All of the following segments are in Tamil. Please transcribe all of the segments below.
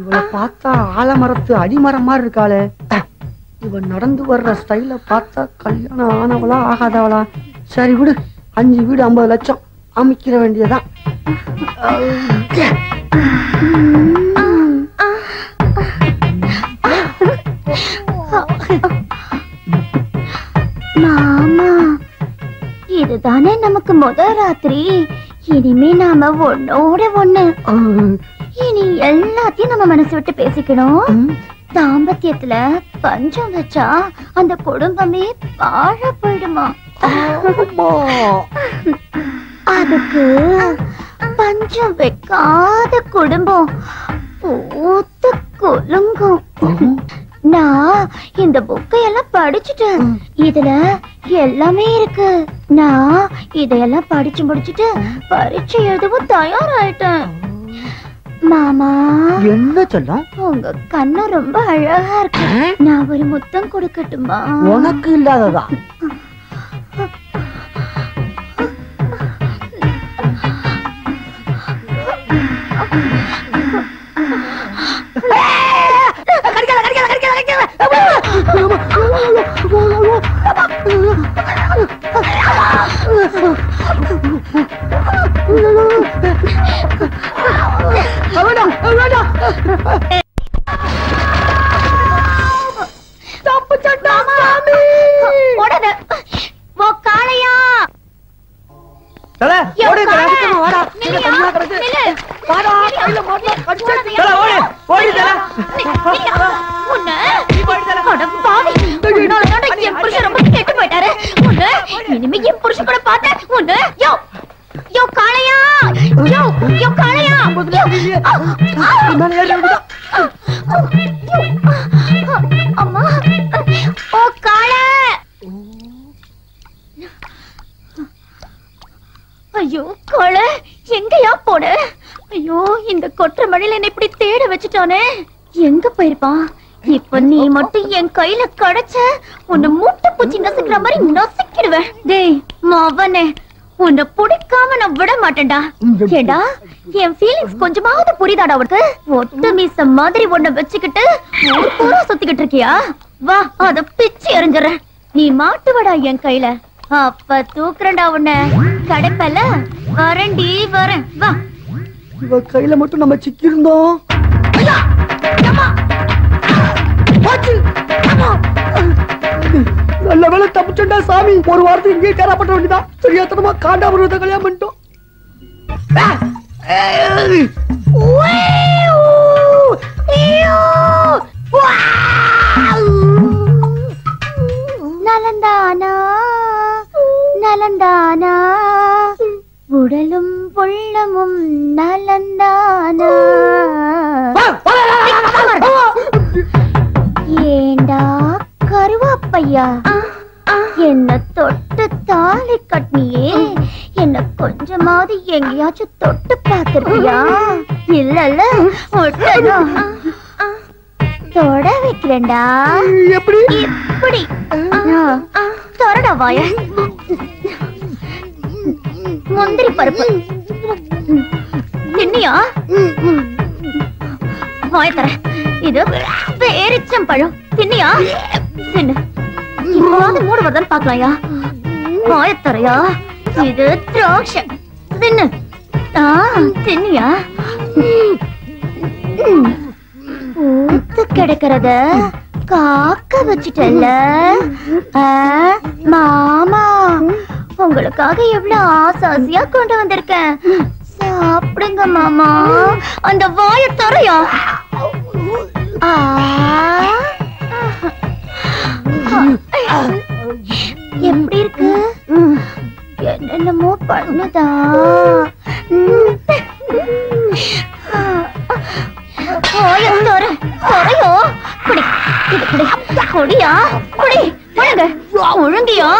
இவளை பார்த்தா ஆலமரத்து அடிமரம் மாதிரி இருக்காளே. இவன் நடந்து வர்ற ஸ்டைல பார்த்தா கல்யாணம் ஆனவளா ஆகாதவளா? சரி விடு, 5 வீடு 50 லட்சம் அமைக்கிற வேண்டியதான். மாமா, இதுதானே நமக்கு முதல் ராத்திரி. இனிமே நாம ஒன்னோட ஒண்ணு. இனி எல்லாத்தையும் நம்ம மனசு விட்டு பேசிக்கணும். தாம்பத்தியத்துல பஞ்சம் வச்சா அந்த குடும்பமே பாழ போயிடுமா. அதுக்கு பஞ்சம் வைக்காத குடும்பம் பூத்து குலுங்கும். நான் இந்த புக்கையெல்லாம் படிச்சுட்டேன். இதுல எல்லாமே இருக்கு. நான் இதையெல்லாம் படிச்சு முடிச்சுட்டு பரீட்சை எழுதவும் தயாராயிட்டேன். மாமா, என்ன சொல்ல? உங்க கண்ணு ரொம்ப அழகா இருக்கு. நான் ஒரு முத்தம் கொடுக்கட்டுமா? உனக்கு இல்லாததா? இனிமே என் புருஷன் கூட பார்த்தேன் உன்ன. யோ யோ காளையா, யோ யோ காளையா. அம்மா, ஓ காளை. ஐயோ காளை, எங்கயா போன? ஐயோ, இந்த கொற்ற மழையில என்ன இப்படி தேட வச்சுட்டானே. எங்க போயிருப்பான்? இப்ப நீ மட்டும் என் கையில கிடைச்ச, உன்னை மூட்டை பூச்சி நசுக்கிற மாதிரி நசுக்கிடுவேன். டேய் மவனே, உன்னை பிடிக்காம நான் விட மாட்டேன்டா. ஏண்டா, என் ஃபீலிங்ஸ் கொஞ்சமாவது புரியுதாடா உனக்கு? ஒட்டு மீச மாதிரி உன்னை வச்சுக்கிட்டு ஊர் பூரா சுத்திக்கிட்டு இருக்கியா? வா, அத பிச்சு எறிஞ்சிடறேன். நீ மாட்டுவடா என் கையில, அப்ப தூக்குறேன்டா உன்னை. கிடைப்பல வரண்டி வரேன். வா. இவ கையில மட்டும் நம்ம சிக்கிருந்தோம். நல்ல வேலை தப்பிச்சுட்டா சாமி. ஒரு வாரத்துக்கு இங்கே கேரப்பட்ட வேண்டியதான். சரியாத்தனமா காண்டாபுரத்தை கல்யாணம் பண்ணிட்டோம். நலந்தானா நலந்தானா, உடலும் உள்ளமும் நலந்தானா. ஏண்டா கருவாப்பையா, என்ன தொட்டு தாலி கட்டினியே, என்ன கொஞ்சமாவது எங்கேயாச்சும் தொட்டு பார்த்திருக்கியா? இல்லல்ல, தொட வைக்கிறேன்டா. எப்படி? இப்படி தொடடா வாய. முந்திரி பருப்பு தின்னியா? வாய தர. இது பேரிச்சம்பழம் தின்னியா? தின்னு. இப்போது மூடு வருதான்னு பாக்கலாயா? வாய தரையா? இது திராட்சை தின்னு. தின்னியா? ஊத்து கிடக்கிறத காக்க வச்சுட்டல்ல மாமா. உங்களுக்காக எவ்வளவு ஆசாசியா கொண்டு வந்திருக்கேன். சாப்பிடுங்க மாமா. அந்த வாய தரையா? எப்படி இருக்கு? என்னென்னமோ பண்ணுதா? கொடியா கொடி ஒழுங்கியா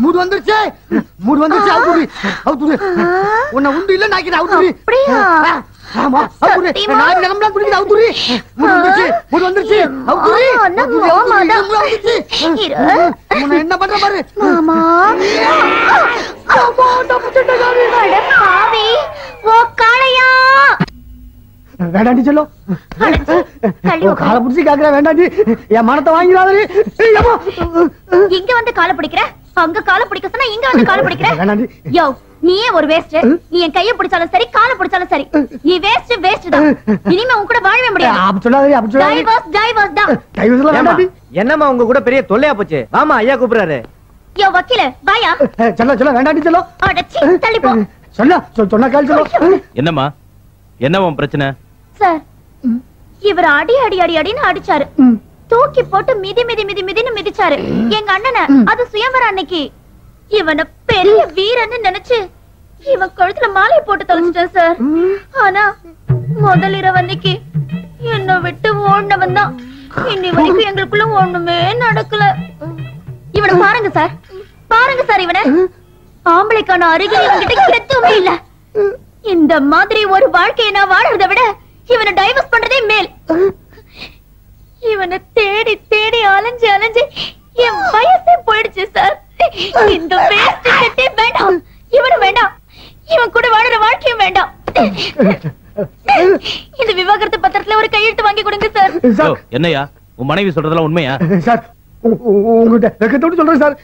மூடு வந்துருச்சு. மூடு வந்துருச்சு. அவுத்துரு. உன்னை உண்டு இல்ல நாக்கிற அவுத்துரு. ஆமா அவுத்துரு. நான் நம்பலாம் குடிக்குது அவுத்துரு. மூடு வந்துருச்சு. மூடு வந்துருச்சு. அவுத்துரு. உன்னை என்ன பண்ற பாரு மாமா. அட பாவி, வேண்டாண்டி செல்லும் தள்ளி உட்காரு. காலை பிடிச்சி கேக்குற வேண்டாண்டி என் மனத்தை வாங்கிடாதே இங்க வந்து காலை பிடிக்கிற அங்க காலை பிடிக்க சொன்னா இங்க வந்து காலை பிடிக்கிற வேண்டாண்டி யோ நீயே ஒரு வேஸ்ட் நீ என் கைய பிடிச்சாலும் சரி காலை பிடிச்சாலும் சரி நீ வேஸ்ட் தான் இனிமே உன் கூட வாழவே முடியாது அப்படி சொல்லாதே அப்படி சொல்லாதே டைவர்ஸ் தான் டைவர்ஸ்லாம் வேண்டாண்டி என்னம்மா உங்க கூட பெரிய தொல்லையா போச்சு வாமா ஐயா கூப்பிடுறாரு யோ வக்கீல வாயா சொல்ல வேண்டாண்டி செல்லும் அடச்சி தள்ளி போ சொன்னா கேள் செல்லும் என்னம்மா என்ன உன் பிரச்சனை சார் இவர் அடின்னு அடிச்சாரு தூக்கி போட்டு மிதின்னு மிதிச்சாரு எங்க அண்ணனை அது சுயம்பர அன்னைக்கு இவனை பெரிய வீரன்னு நினைச்சு இவன் கழுத்துல மாலையை போட்டு தொலைச்சிட்டேன் சார் ஆனா முதல் இரவு அன்னைக்கு என்ன விட்டு ஓடினவன் தான் இன்னி வரைக்கும் எங்களுக்குள்ள ஒண்ணுமே நடக்கல இவனை பாருங்க சார் இவனை ஆம்பளைக்கான அருகில் இவன்கிட்ட எதுவுமே இல்ல இந்த மாதிரி ஒரு வாழ்க்கையை நான் வாழறதை விட இவனை டைவர்ஸ் பண்றதே மேல் இவனை தேடி அலைஞ்சு என் வயசே போயிடுச்சு சார் இந்த வேஸ்ட் செட்டே வேண்டாம் இவனும் வேண்டாம் இவன் கூட வாழற வாழ்க்கையும் வேண்டாம் இந்த விவாகரத்து பத்திரத்துல ஒரு கையெழுத்து வாங்கி கொடுங்க சார் என்னையா உன் மனைவி சொல்றதெல்லாம் உண்மையா சார் உங்ககிட்ட வெக்கத்தோடு சொல்றேன் சார்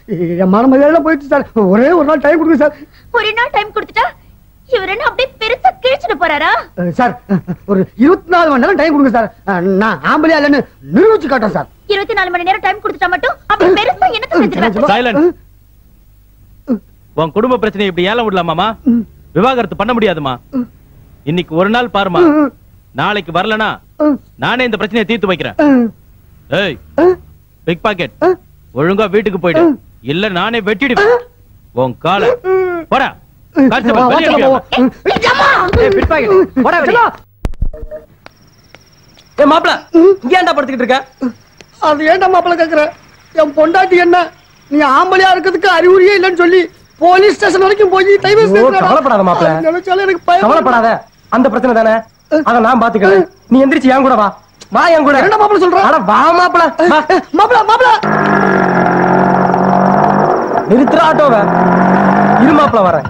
என் மன மரியாதை போயிடுச்சு சார் ஒரே ஒரு நாள் டைம் கொடுங்க சார் ஒரு நாள் டைம் கொடுத்துட்டா இவர் என்ன அப்படியே பெருசா கிழிச்சுட்டு போறாரா சார் ஒரு 24 மணி நேரம் டைம் கொடுங்க சார் நான் ஆம்பளையா இல்லன்னு நிரூபிச்சு காட்டுறேன் சார் 24 மணி நேரம் டைம் கொடுத்துட்டா மட்டும் அப்படி பெருசா என்னத்த செஞ்சுருவேன் சைலன்ஸ் உன் குடும்ப பிரச்சனை இப்படி ஏலம் விடலாமாமா விவாகரத்து பண்ண முடியாதுமா இன்னைக்கு ஒரு நாள் பாருமா நாளைக்கு வரலனா நானே இந்த பிரச்சனையை தீர்த்து வைக்கிறேன் ஏய் பிக் பாக்கெட் ஒழுங்கா வீட்டுக்கு போயிடு இல்ல நானே வெட்டிடுவேன் உன் காலை போடா மாப்பிள இங்க ஏன்டா படுத்துக்கிட்டு இருக்க அது ஏன்டா மாப்பிள கேக்குற என் பொண்டாட்டி என்ன நீ ஆம்பளையா இருக்கிறதுக்கு அறிகுறியே இல்லன்னு சொல்லி போலீஸ் ஸ்டேஷன் வரைக்கும் போய் கவலைப்படாத மாப்பிள எனக்கு கவலைப்படாத அந்த பிரச்சனை தானே அத நான் பாத்துக்கிறேன் நீ எந்திரிச்சு என் கூட வா என் கூட என்ன மாப்பிள சொல்ற அட வா மாப்பிள மாப்பிள நிறுத்துற ஆட்டோவ இரு மாப்பிள வரேன்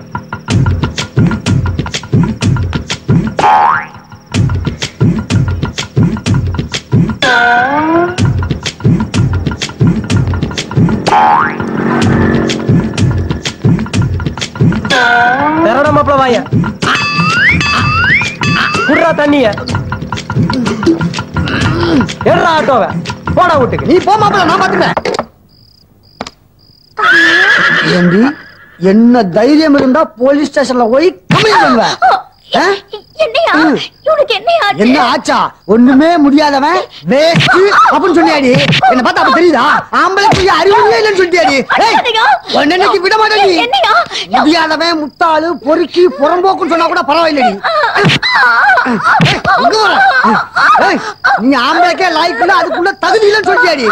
மாப்பிள வாய குடுறா தண்ணிய ஏறா ஆட்டோவ போடா வீட்டுக்கு நீ போ மாப்பிள நான் பாத்துக்கிறேன் ஏண்டி என்ன தைரியம் இருந்தா போலீஸ் ஸ்டேஷன்ல போய் கம்ப்ளைண்ட் பண்ணுவேன் என்னையா இவனுக்கு என்னையா என்ன ஆச்சா ஒண்ணுமே முடியாதவன் வேஸ்ட் அப்படின்னு சொன்னியாடி என்ன பார்த்தா அப்ப தெரியுதா ஆம்பளைக்கு அறிவுமே இல்லைன்னு சொல்லியாடி ஒன்னைக்கு விட மாட்டேடி முடியாதவன் முட்டாளு பொறுக்கி புறம்போக்குன்னு சொன்னா கூட பரவாயில்லடி நீ ஆம்பளைக்கே லாய்க்குள்ள அதுக்குள்ள தகுதி இல்லைன்னு சொல்லியாடி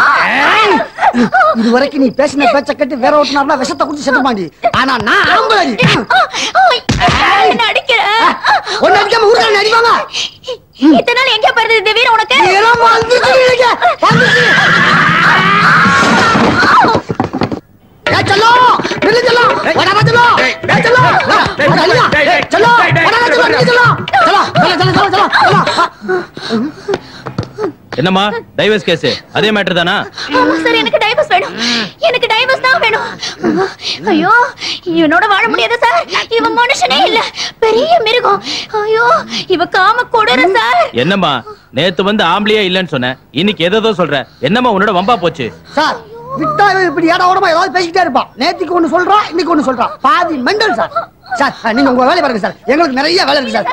இது வரைக்கும் நீ பேசின பேச்ச கட்டி வேற ஓட்டுனா விஷத்தை குடிச்சு செத்துமாண்டி ஆனா நான் ஆம்பளடி அடிக்கிறேன் ஒன்னு அடிக்காம ஊர்ல அடிப்பாங்க இத்தனை நாள் எங்க போறது இந்த வீரம் உனக்கு என்னம்மா டைவர்ஸ் கேஸ் அதே மேட்டர் தானா ஆமா சார் எனக்கு டைவர்ஸ் வேணும் எனக்கு டைவர்ஸ் தான் வேணும் ஐயோ இவனோட வாழ முடியாது சார் இவன் மனுஷனே இல்ல பெரிய மிருகம் ஐயோ இவ காம கொடூர சார் என்னம்மா நேத்து வந்து ஆம்பளையா இல்லன்னு சொன்ன இன்னைக்கு ஏதோ சொல்ற என்னம்மா உன்னோட வம்பா போச்சு சார் விட்டா இப்படி ஏடா ஓடமா ஏதாவது பேசிக்கிட்டே இருப்பான் நேத்துக்கு ஒண்ணு சொல்றான் இன்னைக்கு ஒண்ணு சொல்றான் பாதி மெண்டல் சார் சார் நீங்க உங்க வேலையை பாருங்க சார் எங்களுக்கு நிறைய வேலை இருக்கு சார்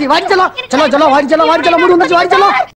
வாடி செல்லம் வாடி செல்லம் மூடு வந்துச்சு வாடி செல்லம்